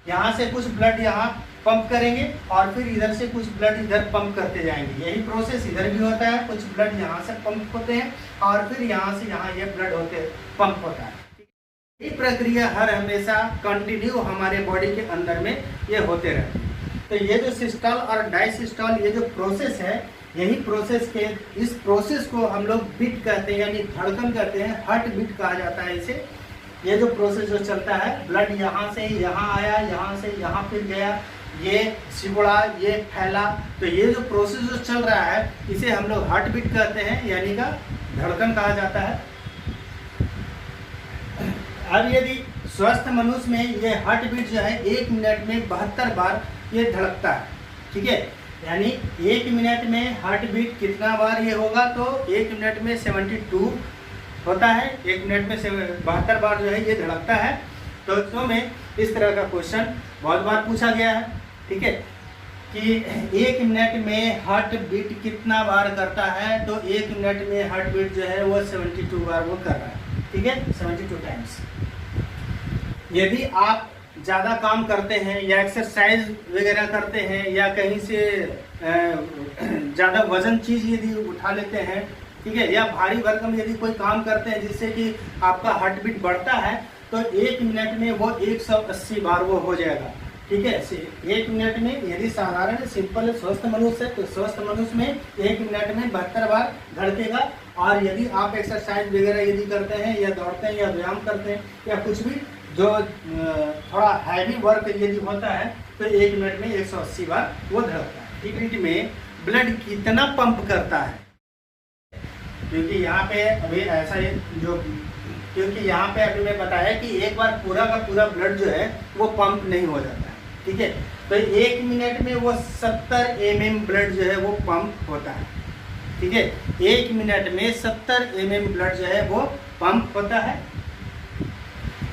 यहाँ से कुछ ब्लड यहाँ पंप करेंगे और फिर इधर से कुछ ब्लड इधर पंप करते जाएंगे। यही प्रोसेस इधर भी होता है, कुछ ब्लड यहाँ से पंप होते हैं और फिर यहाँ से यहाँ ये ब्लड पंप होता है। ये प्रक्रिया हर हमेशा कंटिन्यू हमारे बॉडी के अंदर में ये होते रहते हैं। तो ये जो सिस्टोल और डायसिस्टोल ये जो प्रोसेस है यही प्रोसेस के इस प्रोसेस को हम लोग बीट कहते हैं, यानी धड़कन कहते हैं, हार्ट बीट कहा जाता है इसे। ये जो प्रोसेस जो चलता है, ब्लड यहाँ से यहाँ आया, यहाँ से यहाँ फिर गया, ये सिकुड़ा, ये फैला, तो ये जो प्रोसेस जो चल रहा है इसे हम लोग हार्ट बीट कहते हैं, यानी का धड़कन कहा जाता है। अब यदि स्वस्थ मनुष्य में ये हार्ट बीट जो है 1 मिनट में 72 बार ये धड़कता है, ठीक है। यानी 1 मिनट में हार्ट बीट कितना बार ये होगा, तो 1 मिनट में 72 होता है, 1 मिनट में 72 बार जो है ये धड़कता है। तो इसमें में इस तरह का क्वेश्चन बहुत बार पूछा गया है, ठीक है, कि 1 मिनट में हार्ट बीट कितना बार करता है, तो 1 मिनट में हार्ट बीट जो है वो 72 बार वो कर रहा है, ठीक है, 72 टाइम्स। यदि आप ज़्यादा काम करते हैं या एक्सरसाइज वगैरह करते हैं या कहीं से ज़्यादा वजन चीज़ यदि उठा लेते हैं, ठीक है, या भारी भरकम यदि कोई काम करते हैं जिससे कि आपका हार्ट बीट बढ़ता है, तो 1 मिनट में वो 180 बार वो हो जाएगा, ठीक है। 1 मिनट में यदि साधारण सिंपल स्वस्थ मनुष्य है तो स्वस्थ मनुष्य में 1 मिनट में 72 बार धड़केगा। और यदि आप एक्सरसाइज वगैरह यदि करते हैं या दौड़ते हैं या व्यायाम करते हैं या कुछ भी जो थोड़ा हैवी वर्क यदि होता है, तो 1 मिनट में 180 बार वो धड़कता है। ठीक है, में ब्लड कितना पंप करता है, क्योंकि यहाँ पे अभी ऐसा ही क्योंकि यहाँ पे अभी मैं बताया कि एक बार पूरा का पूरा ब्लड जो है वो पंप नहीं हो जाता है, ठीक है। तो 1 मिनट में वो 70 mm ब्लड जो है वो पंप होता है, ठीक है। 1 मिनट में 70 mm ब्लड जो है वो पंप होता है।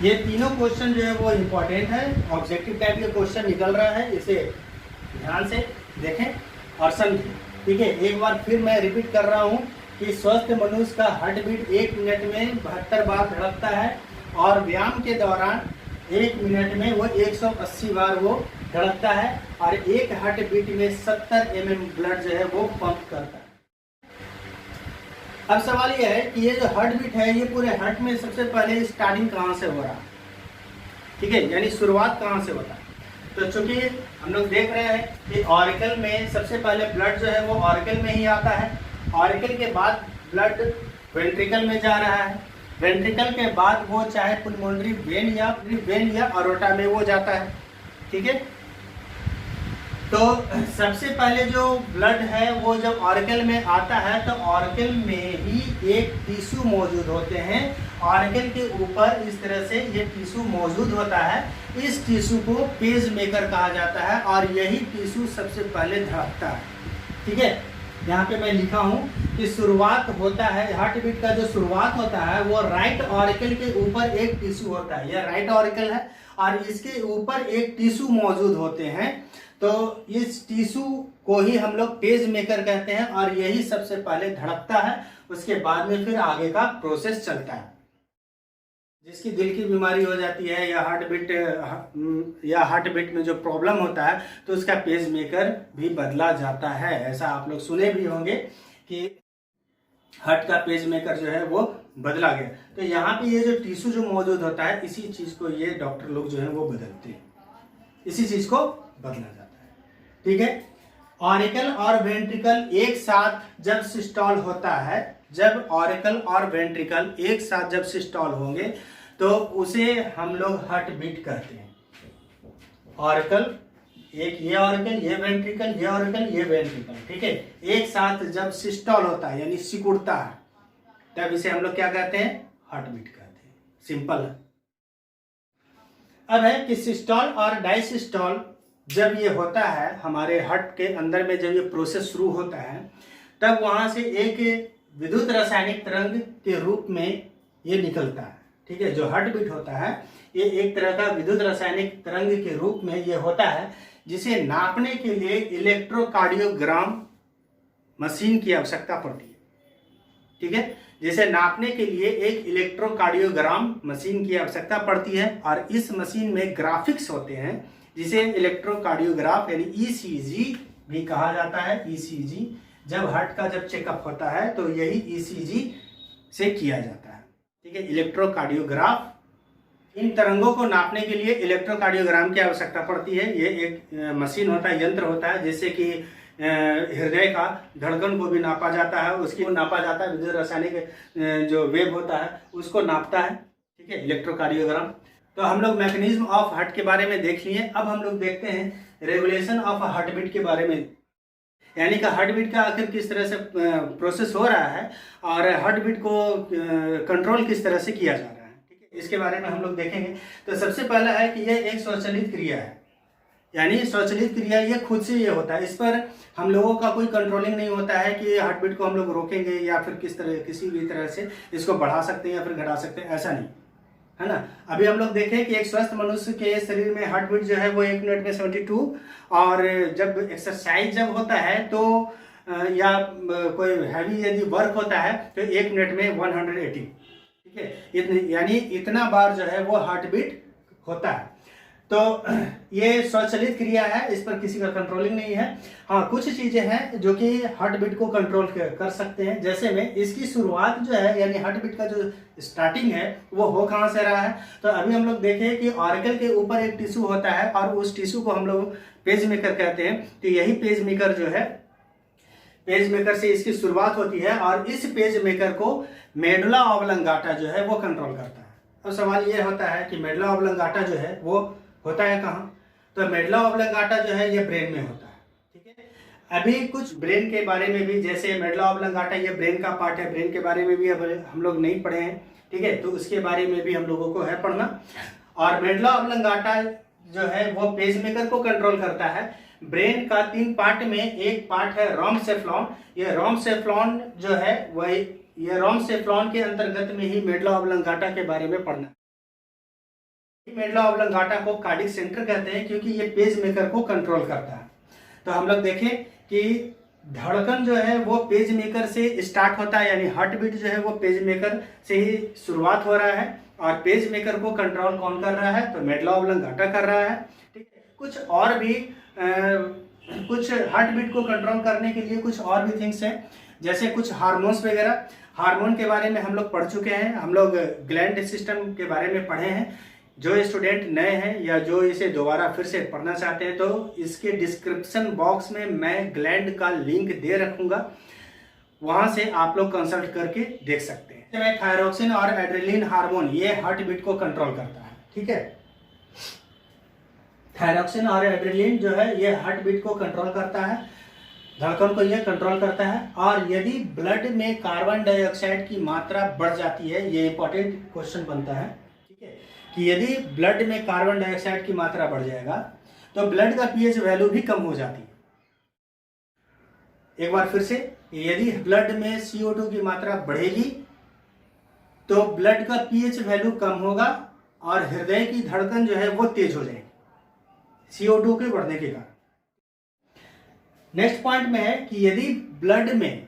ये तीनों क्वेश्चन जो है वो इम्पोर्टेंट है, ऑब्जेक्टिव टाइप के क्वेश्चन निकल रहा है, इसे ध्यान से देखें और समझें, ठीक है। एक बार फिर मैं रिपीट कर रहा हूँ कि स्वस्थ मनुष्य का हार्ट बीट 1 मिनट में 72 बार धड़कता है और व्यायाम के दौरान 1 मिनट में वो 180 बार वो धड़कता है और एक हार्ट बीट में 70 mm ब्लड जो है वो पंप करता है। अब सवाल यह है कि ये जो हार्ट बीट है ये पूरे हार्ट में सबसे पहले स्टार्टिंग कहाँ से हो रहा है, ठीक है, यानी शुरुआत कहाँ से होता है। तो चूंकि हम लोग देख रहे हैं कि ऑरिकल में सबसे पहले ब्लड जो है वो ऑरिकल में ही आता है, ऑरिकल के बाद ब्लड वेंट्रिकल में जा रहा है, वेंट्रिकल के बाद वो चाहे पुलमोनरी वेन या अरोटा में वो जाता है, ठीक है। तो सबसे पहले जो ब्लड है वो जब ऑरिकल में आता है तो ऑरिकल में ही एक टिश्यू मौजूद होते हैं, ऑरिकल के ऊपर इस तरह से ये टिश्यू मौजूद होता है, इस टिश्यू को पेज मेकर कहा जाता है और यही टिश्यू सबसे पहले धड़कता है, ठीक है। यहाँ पे मैं लिखा हूँ कि शुरुआत होता है, हार्ट बीट का जो शुरुआत होता है वो राइट ऑरिकल के ऊपर एक टिश्यू होता है, यह राइट ऑरिकल है और इसके ऊपर एक टिश्यू मौजूद होते हैं, तो इस टिश्यू को ही हम लोग पेज मेकर कहते हैं और यही सबसे पहले धड़कता है, उसके बाद में फिर आगे का प्रोसेस चलता है। जिसकी दिल की बीमारी हो जाती है या हार्ट बीट में जो प्रॉब्लम होता है तो उसका पेज मेकर भी बदला जाता है। ऐसा आप लोग सुने भी होंगे कि हार्ट का पेज मेकर जो है वो बदला गया। तो यहाँ पे ये जो टिश्यू जो मौजूद होता है इसी चीज को ये डॉक्टर लोग जो है वो बदलते हैं, इसी चीज को बदला जाता है, ठीक है। ऑरिकल और वेंट्रिकल एक साथ जब सिस्टोल होता है, जब ऑरिकल और वेंट्रिकल एक साथ जब सिस्टोल होंगे तो उसे हम लोग हार्ट बीट कहते हैं। ऑरिकल एक, ये ऑरिकल, ये वेंट्रिकल, ये ऑरिकल, ये वेंट्रिकल, ठीक है, एक साथ जब सिस्टोल होता है यानी सिकुड़ता है तब इसे हम लोग क्या कहते हैं, हार्ट बीट कहते हैं। सिंपल है। अब है कि सिस्टोल और डायसिस्टोल जब ये होता है हमारे हार्ट के अंदर में, जब ये प्रोसेस शुरू होता है तब वहां से एक विद्युत रासायनिक तरंग के रूप में ये निकलता है, ठीक है। जो हार्ट बीट होता है ये एक तरह का विद्युत रासायनिक तरंग के रूप में ये होता है, जिसे नापने के लिए इलेक्ट्रोकार्डियोग्राम मशीन की आवश्यकता पड़ती है, ठीक है। जिसे नापने के लिए एक इलेक्ट्रोकार्डियोग्राम मशीन की आवश्यकता पड़ती है और इस मशीन में ग्राफिक्स होते हैं जिसे इलेक्ट्रोकार्डियोग्राफ यानी ईसीजी भी कहा जाता है। ईसीजी जब हार्ट का जब चेकअप होता है तो यही ईसीजी से किया जाता है, ठीक है। इलेक्ट्रोकार्डियोग्राफ, इन तरंगों को नापने के लिए इलेक्ट्रोकार्डियोग्राम की आवश्यकता पड़ती है। ये एक मशीन होता है, यंत्र होता है, जैसे कि हृदय का धड़कन को भी नापा जाता है, उसकी नापा जाता है, विद्युत रासायनिक जो वेव होता है उसको नापता है, ठीक है, इलेक्ट्रोकार्डियोग्राम। तो हम लोग मैकेनिज्म ऑफ हार्ट के बारे में देख लिए। अब हम लोग देखते हैं रेगुलेशन ऑफ हार्ट बीट के बारे में, यानी कि हार्ट बीट का आखिर किस तरह से प्रोसेस हो रहा है और हार्ट बीट को कंट्रोल किस तरह से किया जा रहा है, ठीक है, इसके बारे में हम लोग देखेंगे। तो सबसे पहला है कि यह एक स्वचालित क्रिया है, यानी स्वचालित क्रिया ये खुद से ये होता है, इस पर हम लोगों का कोई कंट्रोलिंग नहीं होता है कि हार्ट बीट को हम लोग रोकेंगे या फिर किसी भी तरह से इसको बढ़ा सकते हैं या फिर घटा सकते हैं, ऐसा नहीं है ना। अभी हम लोग देखें कि एक स्वस्थ मनुष्य के शरीर में हार्ट बीट जो है वो 1 मिनट में 72, और जब एक्सरसाइज जब होता है तो या कोई हैवी यदि वर्क होता है तो 1 मिनट में 180, ठीक है, यानी इतना बार जो है वो हार्ट बीट होता है। तो ये स्वचालित क्रिया है, इस पर किसी का कंट्रोलिंग नहीं है। हाँ, कुछ चीजें हैं जो कि हार्ट बीट को कंट्रोल कर सकते हैं, जैसे में इसकी शुरुआत जो है, यानी हार्ट बीट का जो स्टार्टिंग है वो हो कहाँ से रहा है। तो अभी हम लोग देखें कि ऑरिकल के ऊपर एक टिश्यू होता है और उस टिश्यू को हम लोग पेज मेकर कहते हैं। तो यही पेज मेकर जो है, पेज मेकर से इसकी शुरुआत होती है और इस पेज मेकर को मेडुला ऑब्लंगाटा जो है वो कंट्रोल करता है। अब सवाल ये होता है कि मेडुला ऑब्लंगाटा जो है वो होता है कहाँ, तो मेडुला ऑब्लंगाटा जो है ये ब्रेन में होता है, ठीक है। अभी कुछ ब्रेन के बारे में भी, जैसे मेडुला ऑब्लंगाटा ये ब्रेन का पार्ट है, ब्रेन के बारे में भी अब हम लोग नहीं पढ़े हैं, ठीक है, तो उसके बारे में भी हम लोगों को है पढ़ना। और मेडुला ऑब्लंगाटा जो है वो पेसमेकर को कंट्रोल करता है। ब्रेन का 3 पार्ट में एक पार्ट है रोमसेफ्लॉन, ये रोमसेफ्लॉन जो है वही, ये रोमसेफ्लॉन के अंतर्गत में ही मेडुला ऑब्लंगाटा के बारे में पढ़ना। मेडुला ऑब्लंगाटा को कार्डिक सेंटर कहते हैं क्योंकि ये पेज मेकर को कंट्रोल करता है। तो हम लोग देखें कि धड़कन जो है वो पेज मेकर से स्टार्ट होता है, यानी हार्ट बीट जो है वो पेज मेकर से ही शुरुआत हो रहा है, और पेज मेकर को कंट्रोल कौन कर रहा है, तो मेडुला ऑब्लंगाटा कर रहा है, ठीक है। कुछ और भी कुछ हार्ट बीट को कंट्रोल करने के लिए कुछ और भी थिंग्स हैं, जैसे कुछ हार्मोन्स वगैरह। हार्मोन के बारे में हम लोग पढ़ चुके हैं, हम लोग ग्लैंड सिस्टम के बारे में पढ़े हैं। जो स्टूडेंट नए हैं या जो इसे दोबारा फिर से पढ़ना चाहते हैं तो इसके डिस्क्रिप्शन बॉक्स में मैं ग्लैंड का लिंक दे रखूंगा, वहां से आप लोग कंसल्ट करके देख सकते हैं। थायरोक्सिन और एड्रेनलिन हार्मोन ये हार्ट बीट को कंट्रोल करता है, ठीक है। थायरोक्सिन और एड्रेनलिन जो है ये हार्ट बीट को कंट्रोल करता है, धड़कन को ये कंट्रोल करता है। और यदि ब्लड में कार्बन डाइऑक्साइड की मात्रा बढ़ जाती है, ये इंपॉर्टेंट क्वेश्चन बनता है, ठीक है, कि यदि ब्लड में कार्बन डाइऑक्साइड की मात्रा बढ़ जाएगा तो ब्लड का पीएच वैल्यू भी कम हो जाती है। एक बार फिर से, यदि ब्लड में CO2 की मात्रा बढ़ेगी तो ब्लड का पीएच वैल्यू कम होगा और हृदय की धड़कन जो है वो तेज हो जाएगी CO2 के बढ़ने के कारण। नेक्स्ट पॉइंट में है कि यदि ब्लड में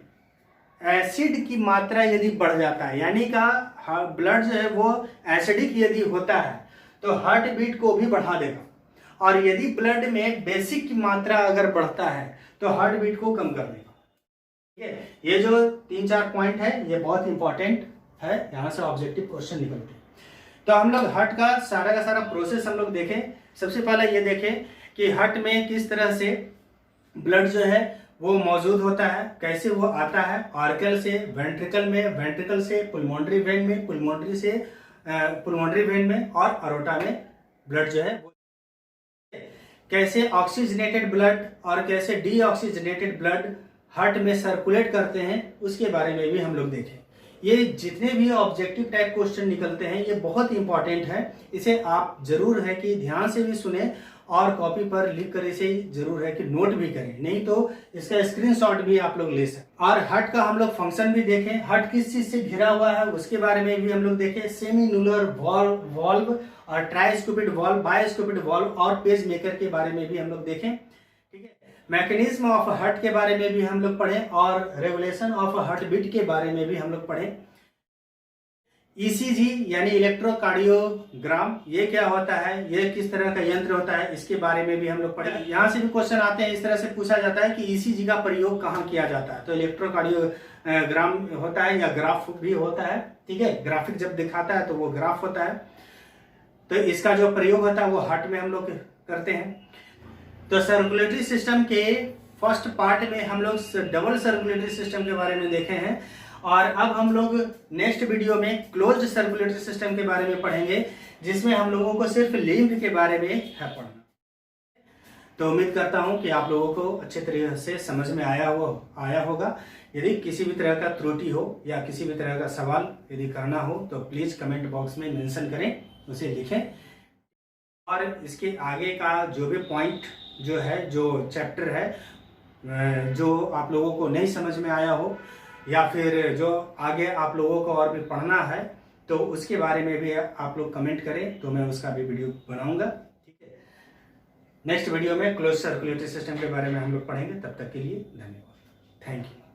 एसिड की मात्रा यदि बढ़ जाता है, यानी का ब्लड जो है वो एसिडिक यदि होता है तो हार्ट बीट को भी बढ़ा देगा, और यदि ब्लड में बेसिक की मात्रा अगर बढ़ता है तो हार्ट बीट को कम कर देगा, ठीक है। ये जो 3-4 पॉइंट है ये बहुत इंपॉर्टेंट है, यहाँ से ऑब्जेक्टिव क्वेश्चन निकलते हैं। तो हम लोग हार्ट का सारा प्रोसेस हम लोग देखें। सबसे पहले ये देखें कि हार्ट में किस तरह से ब्लड जो है वो मौजूद होता है, कैसे वो आता है, ऑर्कल से वेंट्रिकल में, वेंट्रिकल से पुलमोनरी वेन में, पुलमोनरी से पुलमोनरी वेन में, और अरोटा में ब्लड जो है कैसे ऑक्सीजनेटेड ब्लड और कैसे डीऑक्सीजनेटेड ब्लड हार्ट में सर्कुलेट करते हैं, उसके बारे में भी हम लोग देखें। ये जितने भी ऑब्जेक्टिव टाइप क्वेश्चन निकलते हैं ये बहुत इंपॉर्टेंट है, इसे आप जरूर है कि ध्यान से भी सुने और कॉपी पर लिख कर इसे जरूर है कि नोट भी करें, नहीं तो इसका स्क्रीनशॉट भी आप लोग ले सकते। और हार्ट का हम लोग फंक्शन भी देखें, हार्ट किस चीज से घिरा हुआ है उसके बारे में भी हम लोग देखें। सेमीनुलर वॉल्व और ट्राइस्कुपिड वॉल्व, बाइस्कुपिड वॉल्व और पेज मेकर के बारे में भी हम लोग देखें, ठीक है। मैकेनिज्म ऑफ हार्ट के बारे में भी हम लोग पढ़ें और रेगुलेशन ऑफ हार्ट बीट के बारे में भी हम लोग पढ़ें। ECG यानी इलेक्ट्रोकार्डियोग्राम, ये क्या होता है, ये किस तरह का यंत्र होता है, इसके बारे में भी हम लोग पढ़े। यहाँ से भी क्वेश्चन आते हैं, इस तरह से पूछा जाता है कि ECG का प्रयोग कहाँ किया जाता है, तो इलेक्ट्रोकार्डियोग्राम होता है या ग्राफ भी होता है, ठीक है। ग्राफिक जब दिखाता है तो वो ग्राफ होता है, तो इसका जो प्रयोग होता है वो हार्ट में हम लोग करते हैं। तो सर्कुलेटरी सिस्टम के फर्स्ट पार्ट में हम लोग डबल सर्कुलेटरी सिस्टम के बारे में देखे हैं, और अब हम लोग नेक्स्ट वीडियो में क्लोज्ड सर्कुलेटरी सिस्टम के बारे में पढ़ेंगे, जिसमें हम लोगों को सिर्फ लिम्ब के बारे में है पढ़ना। तो उम्मीद करता हूं कि आप लोगों को अच्छे तरीके से समझ में आया होगा। यदि किसी भी तरह का त्रुटि हो या किसी भी तरह का सवाल यदि करना हो तो प्लीज़ कमेंट बॉक्स में मेंशन करें, उसे लिखें। और इसके आगे का जो भी पॉइंट जो है, जो चैप्टर है, जो आप लोगों को नहीं समझ में आया हो या फिर जो आगे आप लोगों को और भी पढ़ना है, तो उसके बारे में भी आप लोग कमेंट करें, तो मैं उसका भी वीडियो बनाऊंगा। ठीक है, नेक्स्ट वीडियो में क्लोज सर्कुलेटरी सिस्टम के बारे में हम लोग पढ़ेंगे। तब तक के लिए धन्यवाद, थैंक यू।